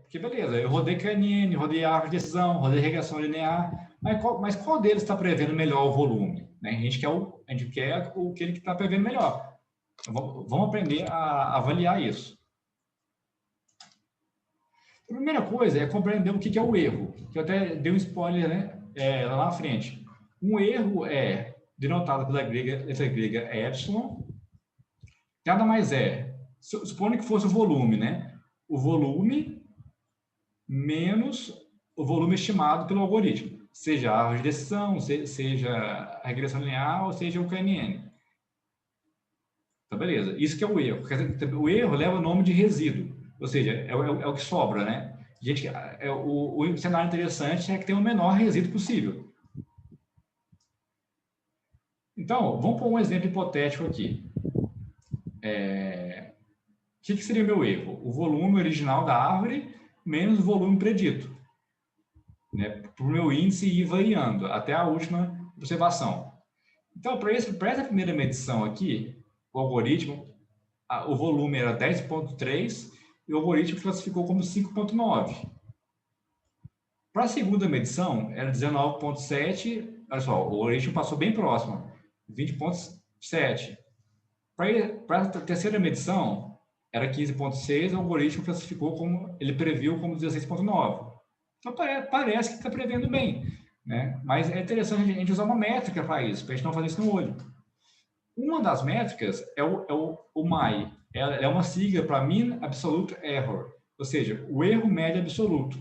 Porque beleza, eu rodei KNN, rodei árvore de decisão, rodei regressão linear, mas qual deles está prevendo melhor o volume? Né? A gente quer aquele que está prevendo melhor. Então, vamos aprender a avaliar isso. A primeira coisa é compreender o que é o erro, que eu até dei um spoiler, né, lá na frente. Um erro é denotado pela letra grega epsilon, nada mais é, supondo que fosse o volume, né? O volume menos o volume estimado pelo algoritmo, seja a árvore de decisão, seja a regressão linear, ou seja o KNN. Tá, beleza. Isso que é o erro. O erro leva o nome de resíduo, ou seja, é o que sobra, né? Gente, o cenário interessante é que tem o menor resíduo possível. Então, vamos pôr um exemplo hipotético aqui. O que seria o meu erro? O volume original da árvore menos o volume predito, né? Para o meu índice ir variando até a última observação. Então, para essa primeira medição aqui, o algoritmo, o volume era 10,3 e o algoritmo classificou como 5,9. Para a segunda medição, era 19,7. Olha só, o algoritmo passou bem próximo, 20,7. Para a terceira medição, era 15,6, o algoritmo classificou como, ele previu como 16,9. Então, parece que está prevendo bem, né? Mas é interessante a gente usar uma métrica para isso, para a gente não fazer isso no olho. Uma das métricas é o MAI. Ela é uma sigla para Mean Absolute Error, ou seja, o erro médio absoluto.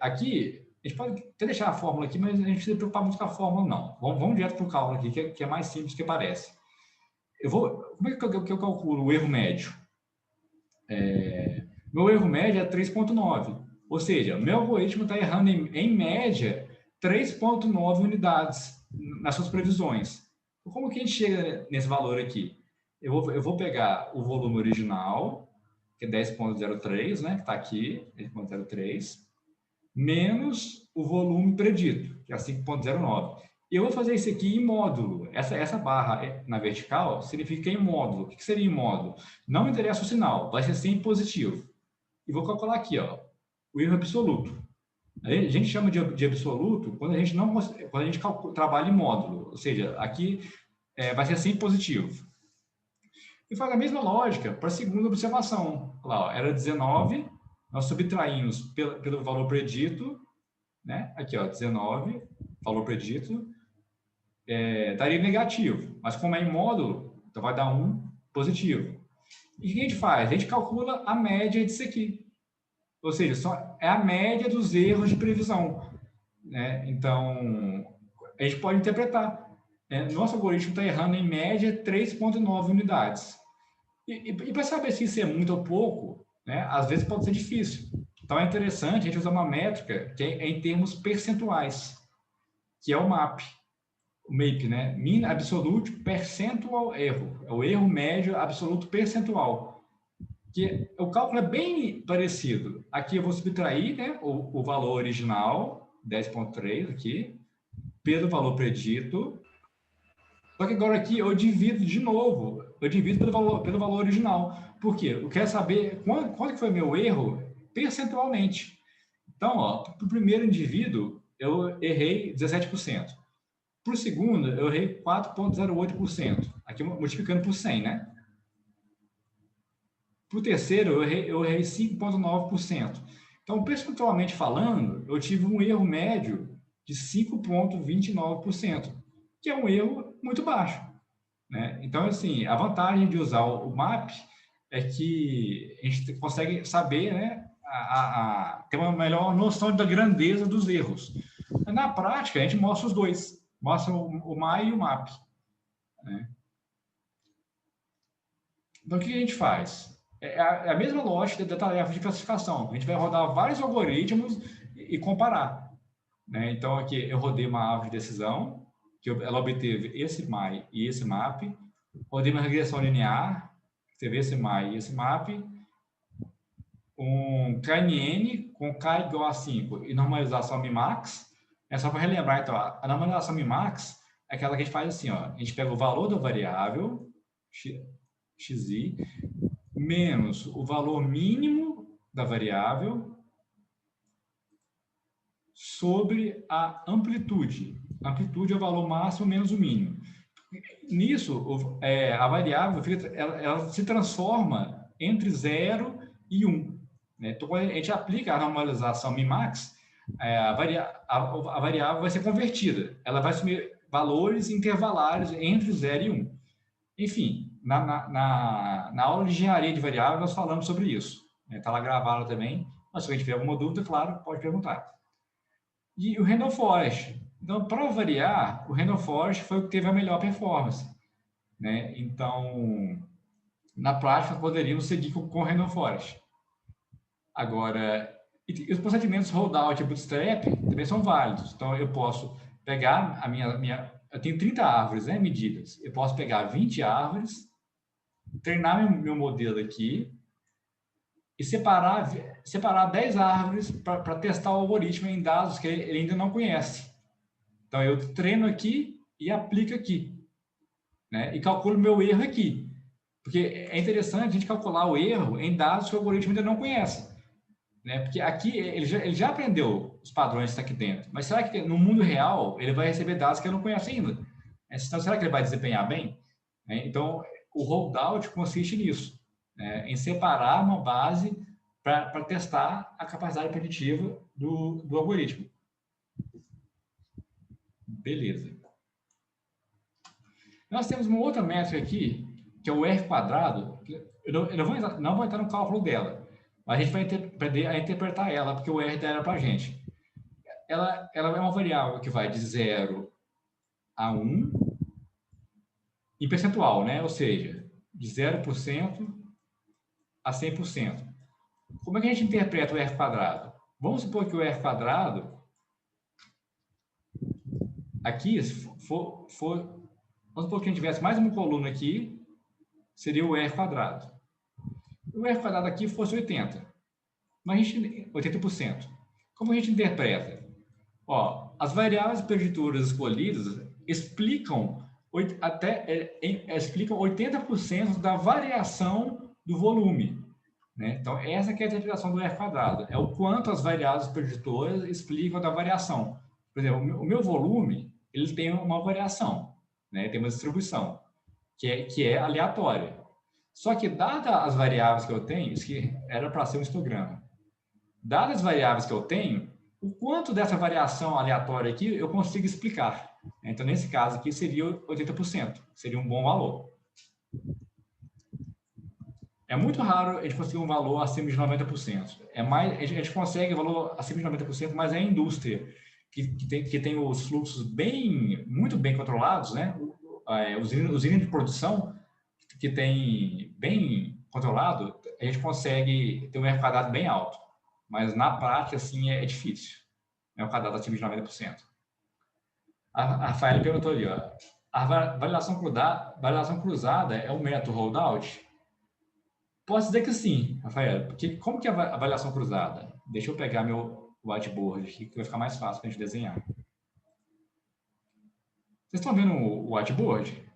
Aqui, a gente pode até deixar a fórmula aqui, mas a gente não precisa preocupar muito com a fórmula, não. Vamos direto para o cálculo aqui, que é mais simples que parece. Como é que eu calculo o erro médio? Meu erro médio é 3,9. Ou seja, meu algoritmo está errando em média 3,9 unidades nas suas previsões. Como que a gente chega nesse valor aqui? Eu vou pegar o volume original, que é 10,03, né, que está aqui, 10,03, menos o volume predito, que é 5,09. E eu vou fazer isso aqui em módulo. Essa barra na vertical significa em módulo. O que seria em módulo? Não me interessa o sinal, vai ser sempre positivo. E vou calcular aqui, ó, o erro absoluto. A gente chama de absoluto quando a gente trabalha em módulo, ou seja, aqui vai ser sempre positivo. E faz a mesma lógica para a segunda observação. Lá, ó, era 19, nós subtraímos pelo valor predito, né? Aqui, ó, 19, valor predito, daria negativo, mas como é em módulo, então vai dar 1 positivo. E o que a gente faz? A gente calcula a média disso aqui. Ou seja, é a média dos erros de previsão, né? Então, a gente pode interpretar. Nosso algoritmo está errando em média 3,9 unidades. E para saber se isso é muito ou pouco, né, às vezes pode ser difícil. Então, é interessante a gente usar uma métrica que é em termos percentuais, que é o MAP. O MAP, né? Mean Absolute Percentual Erro. É o erro médio absoluto percentual. Que o cálculo é bem parecido. Aqui eu vou subtrair, né, o valor original, 10,3 aqui, pelo valor predito. Só que agora aqui eu divido de novo. Eu divido pelo valor original. Por quê? Eu quero saber quanto que foi meu erro percentualmente. Então, para o primeiro indivíduo, eu errei 17%. Para o segundo, eu errei 4,08%. Aqui multiplicando por 100, né? Para o terceiro, eu errei 5,9%. Então, percentualmente falando, eu tive um erro médio de 5,29%, que é um erro muito baixo, né? Então, assim, a vantagem de usar o MAP é que a gente consegue saber, né, ter uma melhor noção da grandeza dos erros. Na prática, a gente mostra os dois, mostra o MAI e o MAP, né? Então, o que a gente faz? É a mesma lógica da tarefa de classificação. A gente vai rodar vários algoritmos e comparar, né? Então, aqui eu rodei uma árvore de decisão, que ela obteve esse MAI e esse MAP. Rodei uma regressão linear, teve esse MAI e esse MAP. Um KNN com K igual a 5 e normalização Mimax. É só para relembrar, então, a normalização Mimax é aquela que a gente faz assim, ó, a gente pega o valor da variável, xi, menos o valor mínimo da variável sobre a amplitude. A amplitude é o valor máximo menos o mínimo. Nisso, a variável ela se transforma entre 0 e 1. Né? Então, quando a gente aplica a normalização min-max, a variável vai ser convertida. Ela vai assumir valores intervalares entre 0 e 1. Enfim, na aula de engenharia de variável, nós falamos sobre isso. Está lá gravado também. Mas se a gente tiver alguma dúvida, claro, pode perguntar. E o Random Forest. Então, para variar, o Random Forest foi o que teve a melhor performance. Né? Então, na prática, poderíamos seguir com o Random Forest. Agora, e os procedimentos rollout e bootstrap também são válidos. Então, eu posso pegar a minha eu tenho 30 árvores, né, medidas. Eu posso pegar 20 árvores, treinar meu modelo aqui e separar 10 árvores para testar o algoritmo em dados que ele ainda não conhece. Então, eu treino aqui e aplico aqui. Né? E calculo meu erro aqui. Porque é interessante a gente calcular o erro em dados que o algoritmo ainda não conhece. Né? Porque aqui ele já aprendeu os padrões que está aqui dentro. Mas será que no mundo real ele vai receber dados que ele não conhece ainda? Então, será que ele vai desempenhar bem? Então, o holdout consiste nisso. Em separar uma base para testar a capacidade preditiva do algoritmo. Beleza. Nós temos uma outra métrica aqui, que é o R quadrado. Eu não vou entrar no cálculo dela, mas a gente vai aprender a interpretar ela, porque o R era para a gente. Ela é uma variável que vai de 0 a 1 em percentual, né? Ou seja, de 0% a 100%. Como é que a gente interpreta o R quadrado? Vamos supor que o R quadrado, aqui, vamos supor que a gente tivesse mais uma coluna aqui, seria o R quadrado. O R quadrado aqui fosse 80. Mas a gente, 80%. Como a gente interpreta? As variáveis preditoras escolhidas explicam 80% da variação do volume. Né? Então, essa que é a interpretação do R quadrado. É o quanto as variáveis preditoras explicam da variação. Por exemplo, o meu volume, ele tem uma variação, né? Tem uma distribuição, que é aleatória. Só que, dadas as variáveis que eu tenho, isso que era para ser um histograma, dadas as variáveis que eu tenho, o quanto dessa variação aleatória aqui eu consigo explicar. Então, nesse caso aqui, seria 80%. Seria um bom valor. É muito raro a gente conseguir um valor acima de 90%. A gente consegue valor acima de 90%, mas é a indústria que tem os fluxos muito bem controlados, né? Os usinas de produção que tem bem controlado, a gente consegue ter um R quadrado bem alto. Mas na prática, assim, é difícil. É um quadrado acima de 90%. A Rafaela perguntou ali, a variação cruzada é um método holdout? Posso dizer que sim, Rafael, porque como que é a avaliação cruzada? Deixa eu pegar meu whiteboard aqui, que vai ficar mais fácil para a gente desenhar. Vocês estão vendo o whiteboard?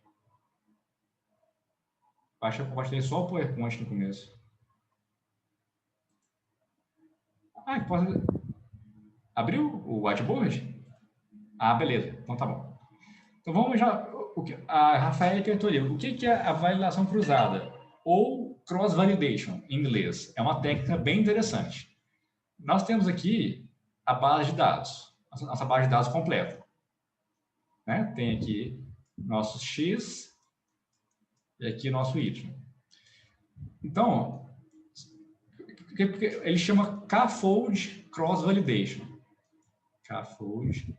Acho que eu compartilhei só o PowerPoint no começo. Posso... Abriu o whiteboard? Beleza. Então tá bom. Então vamos já... A Rafaela perguntou ali, o que é a validação cruzada? Ou cross-validation, em inglês. É uma técnica bem interessante. Nós temos aqui a base de dados, nossa base de dados completa. Né? Tem aqui nosso X e aqui nosso Y. Então, ele chama K-fold cross-validation. K-fold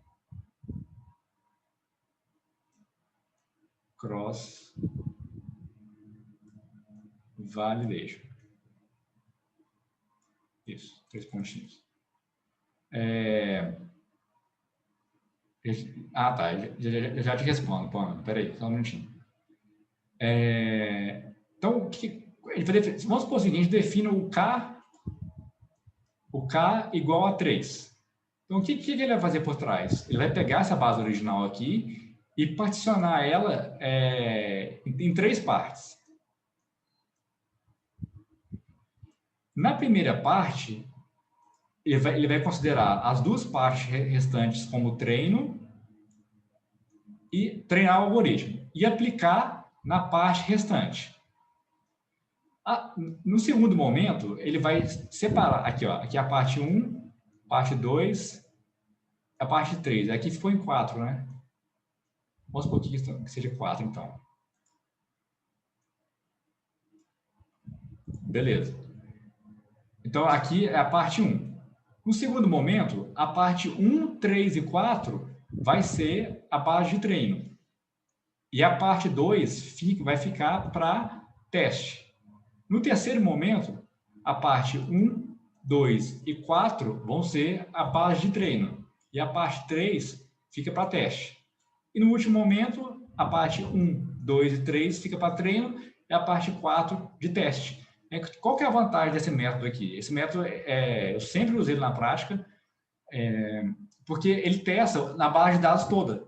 cross-validation. Isso, 3 pontinhos. Tá, já te respondo, Pô, peraí, só um minutinho. Então, vamos supor o seguinte, a gente define o K igual a 3. Então, o que ele vai fazer por trás? Ele vai pegar essa base original aqui e particionar ela em 3 partes. Na primeira parte, ele vai considerar as duas partes restantes como treino e treinar o algoritmo e aplicar na parte restante. No segundo momento, ele vai separar aqui, ó, aqui a parte 1, parte 2, a parte 3. Aqui ficou em 4, né? Vamos supor que seja 4, então. Beleza. Então, aqui é a parte 1. No segundo momento, a parte 1, 3 e 4 vai ser a base de treino. E a parte 2 vai ficar para teste. No terceiro momento, a parte 1, 2 e 4 vão ser a base de treino. E a parte 3 fica para teste. E no último momento, a parte 1, 2 e 3 fica para treino e a parte 4 de teste. Qual que é a vantagem desse método aqui? Esse método, eu sempre usei ele na prática, porque ele testa na base de dados toda.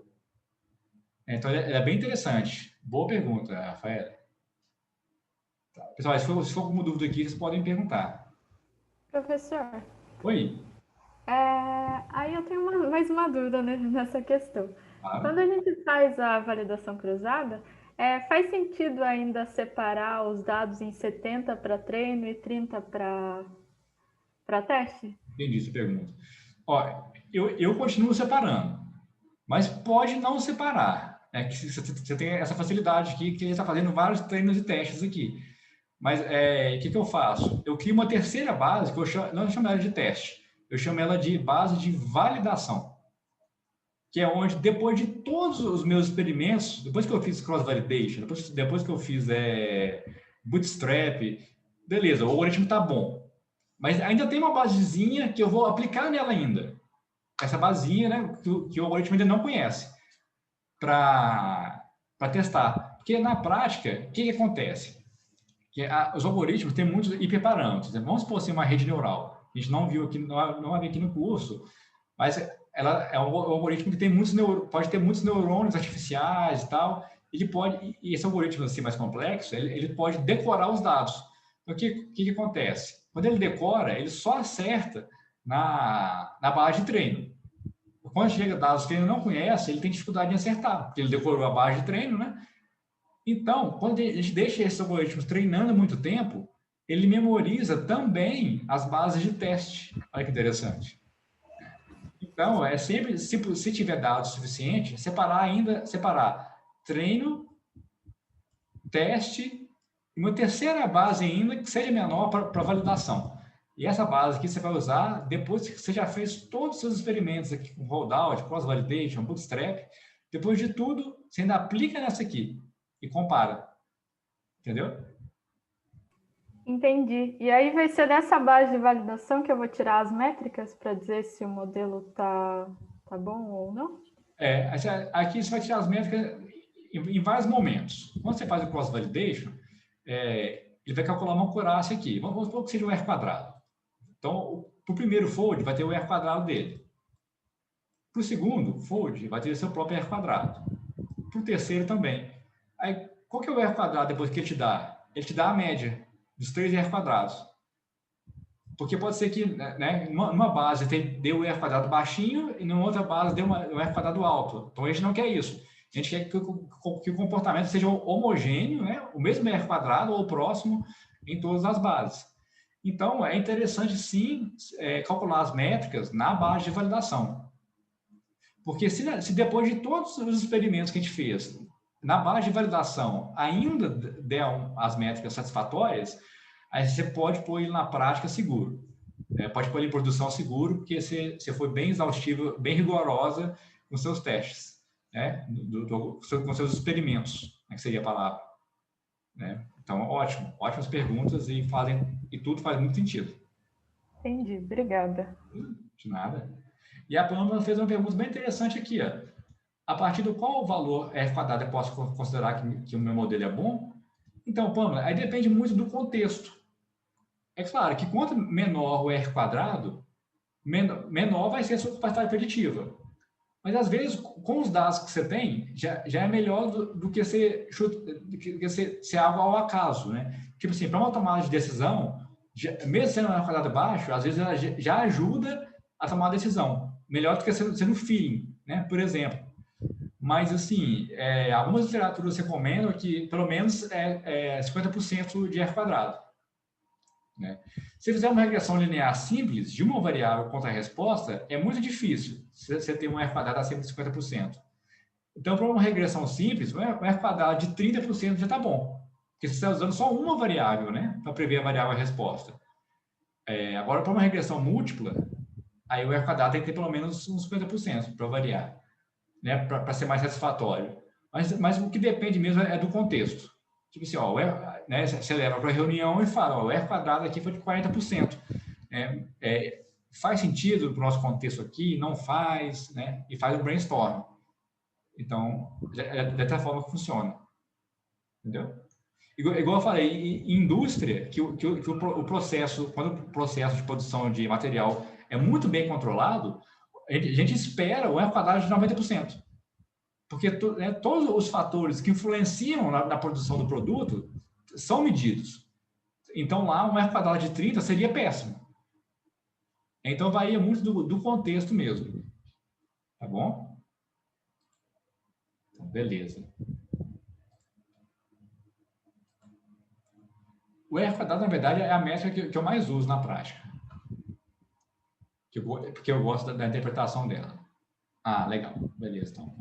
Então, ele é bem interessante. Boa pergunta, Rafael. Tá. Pessoal, se for alguma dúvida aqui, vocês podem perguntar. Professor. Oi. Aí eu tenho mais uma dúvida, né, nessa questão. Claro. Quando a gente faz a validação cruzada, faz sentido ainda separar os dados em 70 para treino e 30 para teste? Entendi sua pergunta. Ó, eu continuo separando, mas pode não separar. Que você tem essa facilidade aqui, que ele está fazendo vários treinos e testes aqui. Mas o que eu faço? Eu crio uma terceira base, que não chamo ela de teste, eu chamo ela de base de validação. Que é onde, depois de todos os meus experimentos, depois que eu fiz cross-validation, depois que eu fiz bootstrap, beleza, o algoritmo está bom. Mas ainda tem uma basezinha que eu vou aplicar nela ainda. Essa basezinha, né, que o algoritmo ainda não conhece, para testar. Porque na prática, o que acontece? Os algoritmos têm muitos hiperparâmetros. Vamos supor assim, uma rede neural. A gente não viu aqui, não vai ver aqui no curso, mas ela é um algoritmo que tem pode ter muitos neurônios artificiais e tal. E esse algoritmo assim mais complexo, ele pode decorar os dados. Então, o que acontece? Quando ele decora, ele só acerta na base de treino. Quando chega dados que ele não conhece, ele tem dificuldade em acertar, porque ele decorou a base de treino, né? Então, quando a gente deixa esses algoritmos treinando muito tempo, ele memoriza também as bases de teste. Olha que interessante. Então, é sempre, se tiver dados suficientes, separar treino, teste e uma terceira base ainda que seja menor para validação. E essa base aqui você vai usar depois que você já fez todos os seus experimentos aqui com rollout, cross-validation, bootstrap. Depois de tudo, você ainda aplica nessa aqui e compara. Entendeu? Entendi. E aí vai ser nessa base de validação que eu vou tirar as métricas para dizer se o modelo tá bom ou não? Aqui você vai tirar as métricas em vários momentos. Quando você faz o cross-validation, ele vai calcular uma acurácia aqui. Vamos supor que seja um R quadrado. Então, para o primeiro fold, vai ter o R quadrado dele. Para o segundo fold, vai ter o seu próprio R quadrado. Para o terceiro também. Aí, qual que é o R quadrado depois que ele te dá? Ele te dá a média dos 3 R quadrados. Porque pode ser que, né, numa base deu o R quadrado baixinho e numa outra base deu um R quadrado alto. Então, a gente não quer isso. A gente quer que o comportamento seja homogêneo, né, o mesmo R quadrado ou próximo em todas as bases. Então, é interessante, sim, calcular as métricas na base de validação. Porque se depois de todos os experimentos que a gente fez, na base de validação, ainda der as métricas satisfatórias, aí você pode pôr ele na prática seguro. Pode pôr ele em produção seguro, porque você foi bem exaustiva, bem rigorosa com seus testes, né? Com seus experimentos, que seria a palavra. Né? Então, ótimo. Ótimas perguntas e tudo faz muito sentido. Entendi. Obrigada. De nada. E a Pamela fez uma pergunta bem interessante aqui. Ó. A partir do qual valor R quadrado eu posso considerar que o meu modelo é bom? Então, Pamela, aí depende muito do contexto. É claro que quanto menor o R quadrado, menor vai ser a sua capacidade preditiva. Mas, às vezes, com os dados que você tem, já é melhor do que ser algo ao acaso. Né? Tipo assim, para uma tomada de decisão, mesmo sendo um R quadrado baixo, às vezes ela já ajuda a tomar a decisão. Melhor do que sendo feeling, né? Por exemplo. Mas, assim, algumas literaturas recomendam que pelo menos 50% de R quadrado. Né? Se fizer uma regressão linear simples, de uma variável contra a resposta, é muito difícil você ter um R quadrado acima de 50%. Então, para uma regressão simples, um R quadrado de 30% já está bom. Porque você está usando só uma variável, né? Para prever a variável e a resposta. Agora, para uma regressão múltipla, aí o R quadrado tem que ter pelo menos uns 50% para variar, né? Para ser mais satisfatório. Mas o que depende mesmo é do contexto. Tipo assim, ó, né, você leva para a reunião e fala, ó, o R quadrado aqui foi de 40%. Faz sentido para o nosso contexto aqui? Não faz, né? E faz um brainstorm. Então, dessa forma que funciona. Entendeu? Igual eu falei, em indústria, o processo, quando o processo de produção de material é muito bem controlado, a gente espera o R quadrado de 90%. Porque todos os fatores que influenciam na produção do produto são medidos. Então, lá, um R quadrado de 30 seria péssimo. Então, varia muito do contexto mesmo. Tá bom? Então, beleza. O R quadrado, na verdade, é a métrica que eu mais uso na prática. Porque eu gosto da interpretação dela. Ah, legal. Beleza, então.